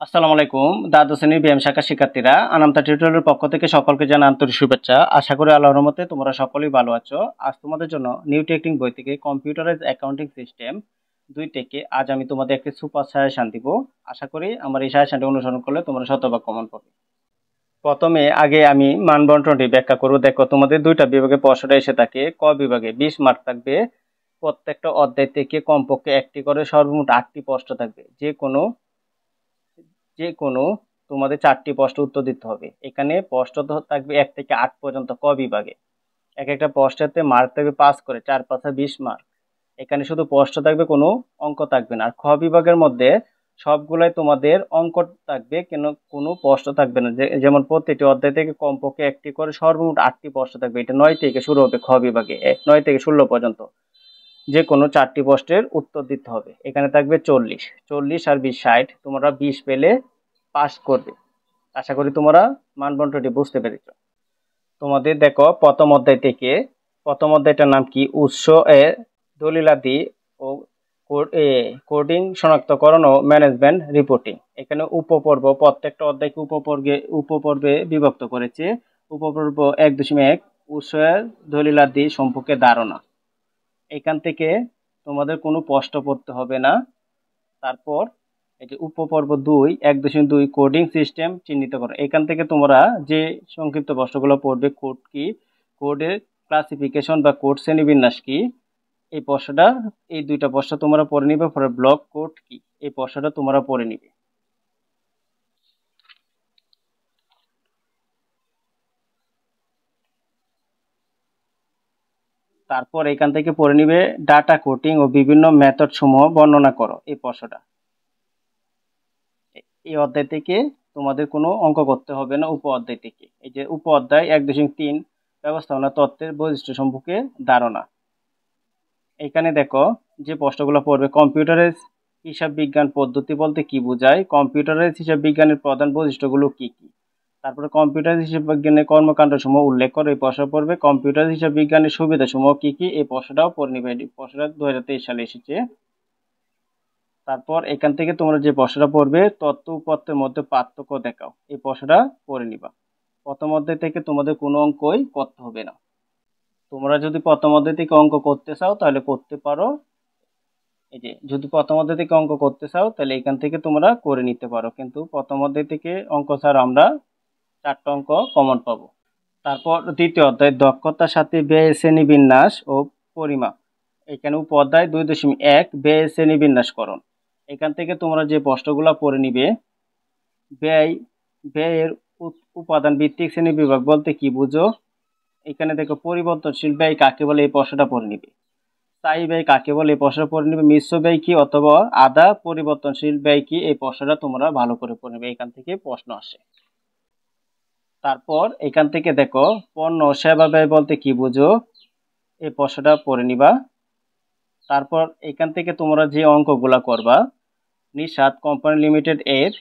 আসসালামু আলাইকুম দ্বাদশ শ্রেণীর ব্যায়াম শাখার শিক্ষার্থীরা আনামতা টিউটোরিয়ালের পক্ষ থেকে সকলকে জানাই আন্তরিক শুভেচ্ছা। আশা করি আল্লাহর রহমতে তোমরা সকলেই ভালো আছো। আজ তোমাদের জন্য নিউ টেকিং বই থেকে কম্পিউটারাইজ অ্যাকাউন্টিং সিস্টেম 2 থেকে আজ আমি তোমাদের একটি সুপার সাজেশন দিব। আশা করি আমার এই সাজেশনটি অনুসরণ করলে তোমরা শতভাগ কমন পাবে। প্রথমে আগে আমি মানবন্টনটি ব্যাখ্যা করব। দেখো, তোমাদের দুইটা বিভাগে প্রশ্নটা এসে থাকে। ক বিভাগে 20 মার্ক থাকবে। প্রত্যেকটা অধ্যায় থেকে কমপক্ষে একটি করে সর্বমোট 8টি প্রশ্ন থাকবে। যে কোনো তোমাদের 4টি প্রশ্ন উত্তর দিতে হবে। এখানে প্রশ্ন থাকবে 1 থেকে 8 পর্যন্ত ক বিভাগে। এক একটা প্রশ্নেতে মার্ক থাকবে 5 করে, 4 5 20 মার্ক। এখানে শুধু প্রশ্ন থাকবে, কোনো অঙ্ক থাকবে না। আর খ বিভাগের মধ্যে সবগুলাই তোমাদের অঙ্ক থাকবে, কোনো প্রশ্ন থাকবে না। যেমন প্রত্যেকটি অধ্যায় থেকে কমপক্ষে একটি করে সর্বমোট 8টি প্রশ্ন থাকবে। এটা 9 থেকে শুরু হবে খ বিভাগে, 9 থেকে 16 পর্যন্ত। যে কোনো 4টি প্রশ্নের উত্তর দিতে হবে। এখানে থাকবে 40 আর 20 60। তোমরা 20 পেলে পাস করবে। আশা করি তোমরা মানবন্টনটি বুঝতে পেরেছ। তোমাদের দেখো, প্রথম অধ্যায়টার নাম কি? উৎস এ দলিলাদি ও কোডিং শনাক্তকরণ ও ম্যানেজমেন্ট রিপোর্টিং। এখানে উপপর্ব, প্রত্যেকটা অধ্যায়কে উপপর্বে বিভক্ত করেছে। উপপর্ব 1.1 উৎস এর দলিলাদি সম্পর্কে ধারণা। এখান থেকে তোমাদের কোনো প্রশ্ন পড়তে হবে না। তারপর এই যে উপপর্ব 1.2 কোডিং সিস্টেম চিহ্নিত করো। এখান থেকে তোমরা যে সংক্ষিপ্ত প্রশ্নগুলো পড়বে, কোড কি, কোডের ক্লাসিফিকেশন বা কোড শ্রেণীবিন্যাস কি, এই দুইটা প্রশ্ন তোমরা পড়ে নিবে। পরে ব্লক কোড কি, এই প্রশ্নটা তোমরা পড়ে নিবে। তারপর এখান থেকে পড়ে নিবে ডাটা কোডিং ও বিভিন্ন মেথড সমূহ বর্ণনা করো, এই প্রশ্নটা। এই অধ্যায় থেকে তোমাদের কোনো অঙ্ক করতে হবে না। উপ অধ্যায় থেকে, এই যে উপ অধ্যায় 1.3 ব্যবস্থাপনা তত্ত্বের বৈশিষ্ট্য সম্পর্কে ধারণা। এখানে দেখো যে প্রশ্নগুলো পড়বে, কম্পিউটারাইজ হিসাব বিজ্ঞান পদ্ধতি বলতে কি বোঝায়, কম্পিউটারাইজ হিসাব বিজ্ঞানের প্রধান বৈশিষ্ট্যগুলো কি কি, তারপরে কম্পিউটার হিসাব বিজ্ঞানের কর্মকাণ্ড সমূহ উল্লেখ করে, এই প্রশ্ন পড়বে। কম্পিউটার হিসাব বিজ্ঞানের সুবিধা সমূহ কি কি, এই প্রশ্নটাও পড়ে নিবে। এই প্রশ্নটা 2023 সালে এসেছে। তারপর এখান থেকে তোমরা যে প্রশ্নটা পড়বে, তত্ত্ব উপত্তের মধ্যে পার্থক্য দেখাও, এই প্রশ্নটা পড়ে নিবা। প্রথম অধ্যায় থেকে তোমাদের কোনো অঙ্কই করতে হবে না। তোমরা যদি প্রথম অধ্যায় থেকে অঙ্ক করতে চাও তাহলে করতে পারো। এই যে যদি প্রথম অধ্যায় থেকে অঙ্ক করতে চাও তাহলে এখান থেকে তোমরা করে নিতে পারো, কিন্তু প্রথম অধ্যায় থেকে অঙ্ক ছাড়া আমরা 4টা অঙ্ক কমন পাবো। তারপর দ্বিতীয় অধ্যায় দক্ষতার সাথে ব্যয় শ্রেণীবিন্যাস ও পরিমাপ। এখানে উপ অধ্যায় 2.1 ব্যয় শ্রেণীবিন্যাসকরণ। এখান থেকে তোমরা যে প্রশ্নগুলো পড়ে নিবে, ব্যয়ের উপাদান ভিত্তিক শ্রেণী বিভাগ বলতে কি বুঝো। এখানে দেখো, পরিবর্তনশীল ব্যয় কাকে বলে, এই প্রশ্নটা পড়ে নিবে। স্থায়ী ব্যয় কাকে বলে, এই প্রশ্নটা পড়ে নিবে। মিশ্র ব্যয় কি অথবা আধা পরিবর্তনশীল ব্যয় কি, এই প্রশ্নটা তোমরা ভালো করে পড়ে নিবে। এখান থেকে প্রশ্ন আসে। তারপর এখান থেকে দেখো, পণ্য ও সেবা ব্যয় বলতে কি বুঝো, এই প্রশ্নটা পড়ে নিবা। তারপর এখান থেকে তোমরা যে অঙ্কগুলা করবা, নিশাত কোম্পানি লিমিটেড এর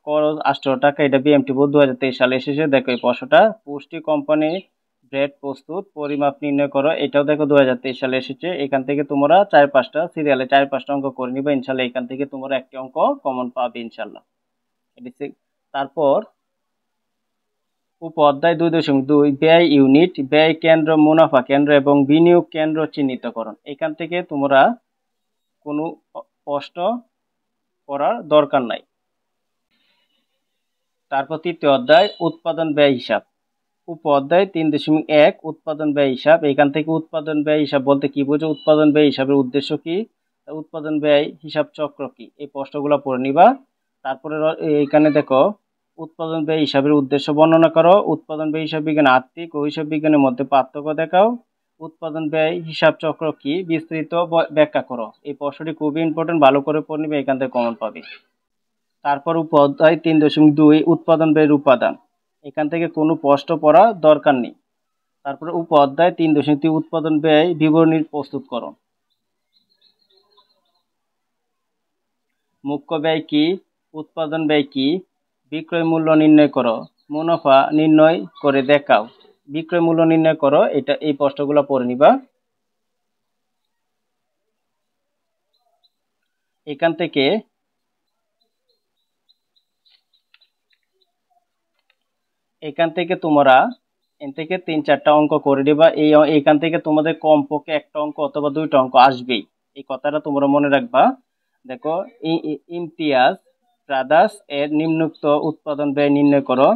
খরচ 18 টাকা, এটা বিএমটি বোর্ড 2023 সালে এসেছে। দেখো এই প্রশ্নটা। পুষ্টি কোম্পানি ব্রেড প্রস্তুত, পরিমাপ নির্ণয় করো, এটাও দেখো 2023 সালে এসেছে। এখান থেকে তোমরা 4-5টা সিরিয়ালে 4-5টা অঙ্ক করে নিবে ইনশাল্লাহ। এখান থেকে তোমরা একটি অঙ্ক কমন পাবে ইনশাল্লাহ। তারপর উপ অধ্যায় 2.2 ব্যয় ইউনিট, ব্যয় কেন্দ্র, মুনাফা কেন্দ্র এবং বিনিয়োগ কেন্দ্র চিহ্নিতকরণ। এখান থেকে তোমরা কোনো প্রশ্ন করার দরকার নাই। তারপর তৃতীয় অধ্যায় উৎপাদন ব্যয় হিসাব। উপ অধ্যায় 3.1 উৎপাদন ব্যয় হিসাব। এখান থেকে উৎপাদন ব্যয় হিসাব বলতে কি বোঝো, উৎপাদন ব্যয় হিসাবের উদ্দেশ্য কি, উৎপাদন ব্যয় হিসাব চক্র কি, এই প্রশ্নগুলো পড়ে নিবা। তারপরে এখানে দেখো, উৎপাদন ব্যয় হিসাবের উদ্দেশ্য বর্ণনা করো, উৎপাদন ব্যয় হিসাব বিজ্ঞান আর্থিক ও হিসাব বিজ্ঞানের মধ্যে পার্থক্য দেখাও, উৎপাদন ব্যয় হিসাব চক্র কি বিস্তৃত ব্যাখ্যা করো। এই প্রশ্নটি খুবই ইম্পর্টেন্ট, ভালো করে পড়ে নিবে, এখান থেকে কমন পাবে। তারপর উপ অধ্যায় 3.2 উৎপাদন ব্যয়ের উপাদান। এখান থেকে কোনো প্রশ্ন পড়া দরকার নেই। তারপরে উপ অধ্যায় 3.3 উৎপাদন ব্যয় বিবরণী প্রস্তুত করো। মুখ্য ব্যয় কি, উৎপাদন ব্যয় কি, বিক্রয় মূল্য নির্ণয় করো, মুনাফা নির্ণয় করে দেখাও, বিক্রয় মূল্য নির্ণয় করো, এই প্রশ্নগুলো পড়ে নিবা। এখান থেকে এখান থেকে তোমরা এখান থেকে 3-4টা অঙ্ক করে দিবা। এইখান থেকে তোমাদের কমপক্ষে একটা অঙ্ক অথবা দুইটা অঙ্ক আসবেই। এই কথাটা তোমরা মনে রাখবা। দেখো, ইমতিয়াজ ব্রাদার্স এর নিম্নোক্ত উৎপাদন ব্যয় নির্ণয় করো।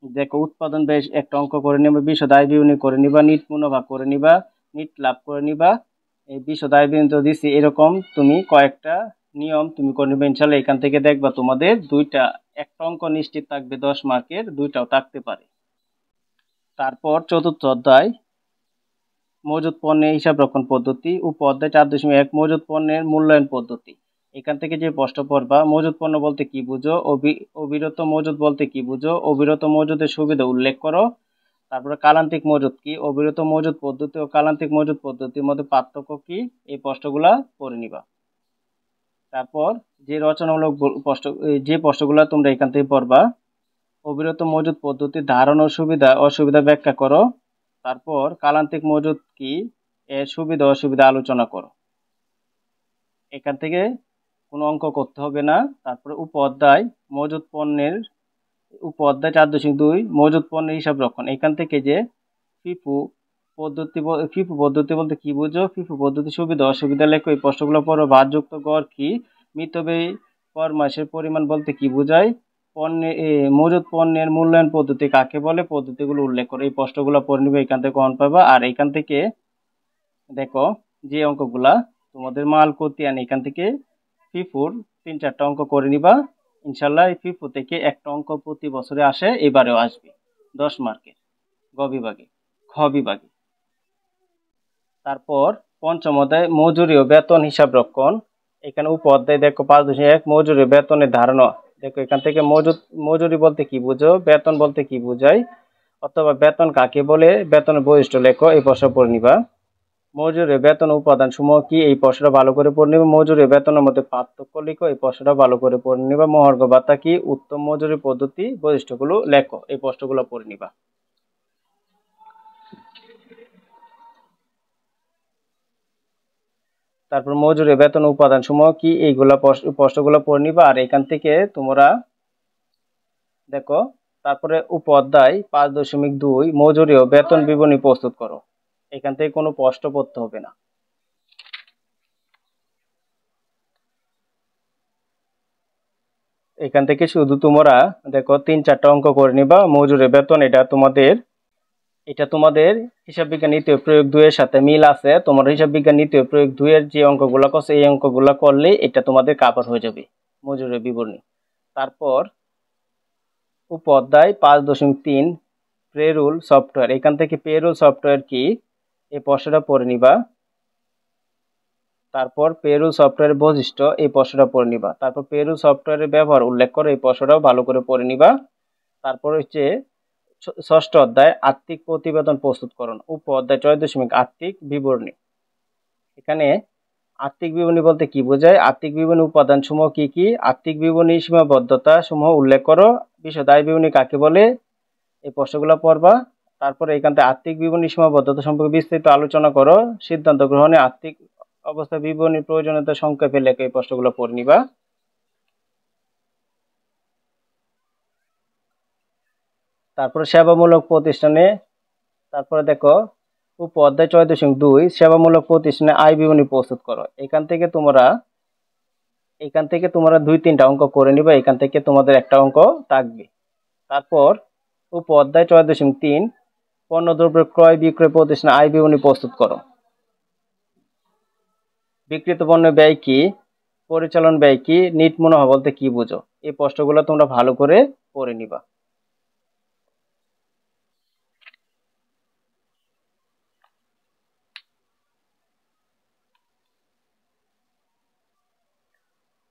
দেখো, উৎপাদন ব্যয় একটা অঙ্ক করে নিবা, বিশদ আয় বিবরণী করে নিবা, নিট মুনাফা করে নিবা, নিট লাভ করে নিবা। এই বিশদ আয় বিবরণী তো দিছি, এরকম তুমি কয়েকটা নিয়ম তুমি করে নিবে ইনশাল্লাহ। এখান থেকে দেখবা তোমাদের একটা অঙ্ক নিশ্চিত থাকবে 10 মার্কের, দুইটাও থাকতে পারে। তারপর চতুর্থ অধ্যায় মজুত পণ্যের হিসাব রক্ষণ পদ্ধতি, উপ অধ্যায় 4.1 মজুত পণ্যের মূল্যায়ন পদ্ধতি। এখান থেকে যে প্রশ্ন পড়বা, মজুত পণ্য বলতে কি বুঝো, অবিরত মজুত বলতে কি বুঝো, অবিরত মজুদের সুবিধা উল্লেখ করো। তারপরে কালান্তিক মজুত কি, অবিরত মজুত পদ্ধতি ও কালান্তিক মজুত পদ্ধতির মধ্যে পার্থক্য কি, এই প্রশ্নগুলা পড়ে নিবা। তারপর যে রচনামূলক যে প্রশ্নগুলা তোমরা এখান থেকে পড়বা, অবিরত মজুত পদ্ধতির ধারণ ও সুবিধা অসুবিধা ব্যাখ্যা করো। তারপর কালান্তিক মজুত কি, এর সুবিধা অসুবিধা আলোচনা করো। এখান থেকে কোনো অঙ্ক করতে হবে না। তারপরে উপ অধ্যায় মজুত পণ্যের উপ অধ্যায় 4.2 মজুত পণ্যের হিসাব রক্ষণ। এখান থেকে যে ফিফু ফিফু পদ্ধতি বলতে কি বুঝো, ফিফু পদ্ধতি সুবিধা অসুবিধা লেখো। এই প্রশ্নগুলো পড়ো। ভারযুক্ত গড় কি, মিতব্যয়ী পর মাসের পরিমাণ বলতে কি বোঝায়, মজুত পণ্যের মূল্যায়ন পদ্ধতি কাকে বলে, পদ্ধতিগুলো উল্লেখ করে। এই প্রশ্নগুলো পড়ে নিবে, এখান থেকে অন পাবা। আর এখান থেকে দেখো, যে অঙ্কগুলা তোমাদের মাল কতিয়ান, এখান থেকে ফিফুর 3-4টা অঙ্ক করে নিবা ইনশাল্লাহ। এই ফিফু থেকে একটা অঙ্ক প্রতি বছরে আসে, এবারেও আসবে 10 মার্কের গ বিভাগে, খ বিভাগে। তারপর পঞ্চম অধ্যায় মজুরি ও বেতন হিসাব রক্ষণ। এখানে উপ অধ্যায় দেখো 5.1 মজুরি ও বেতনের ধারণা। দেখো, এখান থেকে মজুরি বলতে কি বুঝো, বেতন বলতে কি বোঝায়, অথবা বেতন কাকে বলে, বেতনের বৈশিষ্ট্য লেখো। এই প্রশ্ন পড়ে নিবা। মজুরি বেতন উপাদান সমূহ কি, এই প্রশ্নটা ভালো করে পড়ে নিবা। মজুরি বেতনের মধ্যে পার্থক্য লিখো। এই প্রশ্নটা ভালো করে পড়ে নিবা। মহার্ঘ ভাতা কি, উত্তম মজুরি পদ্ধতি, বৈশিষ্ট্যগুলো লেখো। এই প্রশ্নগুলো পড়ে নিবা। তারপর মজুরি বেতন উপাদান সমূহ কি, এইগুলা প্রশ্নগুলো পড়ে নিবা। আর এখান থেকে তোমরা দেখো, তারপরে উপ অধ্যায় 5.2 মজুরি ও বেতন বিবরণী প্রস্তুত করো। এখান থেকে কোনো প্রশ্ন পড়তে হবে না। এখান থেকে শুধু তোমরা দেখো 3-4টা অঙ্ক করে নিবা। মজুরি বেতন এটা তোমাদের হিসাব বিজ্ঞান নীতি প্রয়োগ 2 এর সাথে মিল আছে। তোমার হিসাব বিজ্ঞান নীতি প্রয়োগ 2 এর যে অঙ্কগুলো করছে, এই অঙ্কগুলো করলে এটা তোমাদের কভার হয়ে যাবে, মজুরি বিবরণী। তারপর উপ অধ্যায় 5.3 পেরোল সফটওয়্যার। এখান থেকে পেরোল সফটওয়্যার কি, এই প্রশ্নটা পড়ে নিবা। তারপর পেরোল সফটওয়্যারের বৈশিষ্ট্য, এই প্রশ্নটা পড়ে নিবা। তারপর পেরোল সফটওয়্যারের ব্যবহার উল্লেখ করে, এই প্রশ্নটাও ভালো করে পড়ে নিবা। তারপর হচ্ছে ষষ্ঠ অধ্যায় আর্থিক প্রতিবেদন প্রস্তুতকরণ। উপ অধ্যায় 6.8 আর্থিক বিবরণী। এখানে আর্থিক বিবরণী বলতে কি বোঝায়, আর্থিক বিবরণী উপাদান সমূহ কি কি, আর্থিক বিবরণী সীমাবদ্ধতা সমূহ উল্লেখ করো, বিশদ আয় বিবরণী কাকে বলে, এই প্রশ্নগুলো পড়বা। তারপরে এখান থেকে আর্থিক বিবরণী সীমাবদ্ধতা সম্পর্কে বিস্তারিত আলোচনা করো। সিদ্ধান্ত গ্রহণে আর্থিক অবস্থা বিবরণীর প্রয়োজনীয়তা সংক্ষেপে লেখো। এই প্রশ্নগুলো পড়ে নিবা। তারপরে সেবামূলক প্রতিষ্ঠানে, তারপরে দেখো উপ অধ্যায় 6.2 সেবামূলক প্রতিষ্ঠানে আয় বিবরণী প্রস্তুত করো। এখান থেকে তোমরা 2-3টা অঙ্ক করে নিবা। এখান থেকে তোমাদের একটা অঙ্ক থাকবে। তারপর উপ অধ্যায় 6.3 পণ্যদ্রব্য ক্রয় বিক্রয় প্রতিষ্ঠানে আয় বিবরণী প্রস্তুত করো। বিক্রিত পণ্য ব্যয় কি, পরিচালন ব্যয় কি, নিট মুনাফা বলতে কি বুঝো, এই প্রশ্নগুলো তোমরা ভালো করে পড়ে নিবা।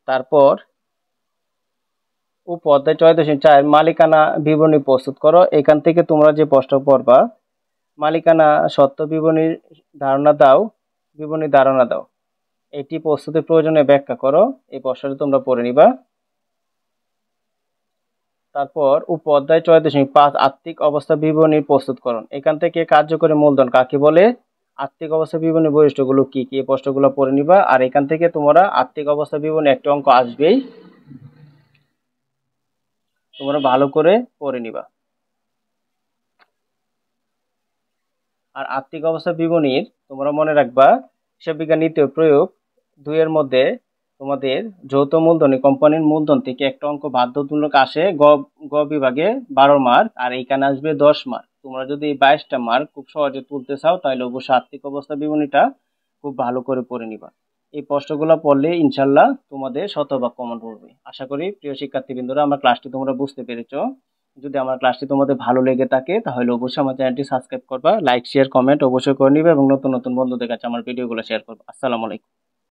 তারপর উপ অধ্যায় 6.4 মালিকানা বিবরণী প্রস্তুত করো। এখান থেকে তোমরা যে প্রশ্ন পড়বা, মালিকানা সত্ত্ব বিবরণী ধারণা দাও, এটি প্রস্তুতির প্রয়োজনে ব্যাখ্যা করো। এই প্রশ্নটা তোমরা পড়ে নিবা। তারপর উপ অধ্যায় 6.5 আর্থিক অবস্থা বিবরণী প্রস্তুতকরণ। এখান থেকে কার্যকরী মূলধন কাকে বলে, আর্থিক অবস্থা বিবরণী বৈশিষ্ট্যগুলো কি কি, এই প্রশ্নগুলো পড়ে নিবা। আর এখান থেকে তোমরা আর্থিক অবস্থা বিবরণী একটা অঙ্ক আসবেই, তোমরা ভালো করে পড়ে নিবা। আর আর্থিক অবস্থা বিবরণীর তোমরা মনে রাখবা হিসাব বিজ্ঞান নীতি ও প্রয়োগ 2 এর মধ্যে তোমাদের যৌথ মূলধনী কোম্পানির মূলধন থেকে একটা অঙ্ক বাধ্যতামূলক আসে গ বিভাগে 12 মার্ক, আর এইখানে আসবে 10 মার্ক। তোমরা যদি এই 22টা মার্ক খুব সহজে তুলতে চাও তাহলে অবশ্যই আর্থিক অবস্থা বিবরণীটা খুব ভালো করে পড়ে নিবা। এই প্রশ্নগুলো পড়লে ইনশাল্লাহ তোমাদের শতভাগ কমন পড়বে। আশা করি প্রিয় শিক্ষার্থীবৃন্দরা আমার ক্লাসটি তোমরা বুঝতে পেরেছো। যদি আমার ক্লাসটি তোমাদের ভালো লেগে থাকে তাহলে অবশ্যই আমার চ্যানেলটি সাবস্ক্রাইব করবা, লাইক শেয়ার কমেন্ট অবশ্যই করে নিবে এবং নতুন নতুন বন্ধুদের কাছে আমার ভিডিওগুলো শেয়ার করবা। আসসালামু আলাইকুম।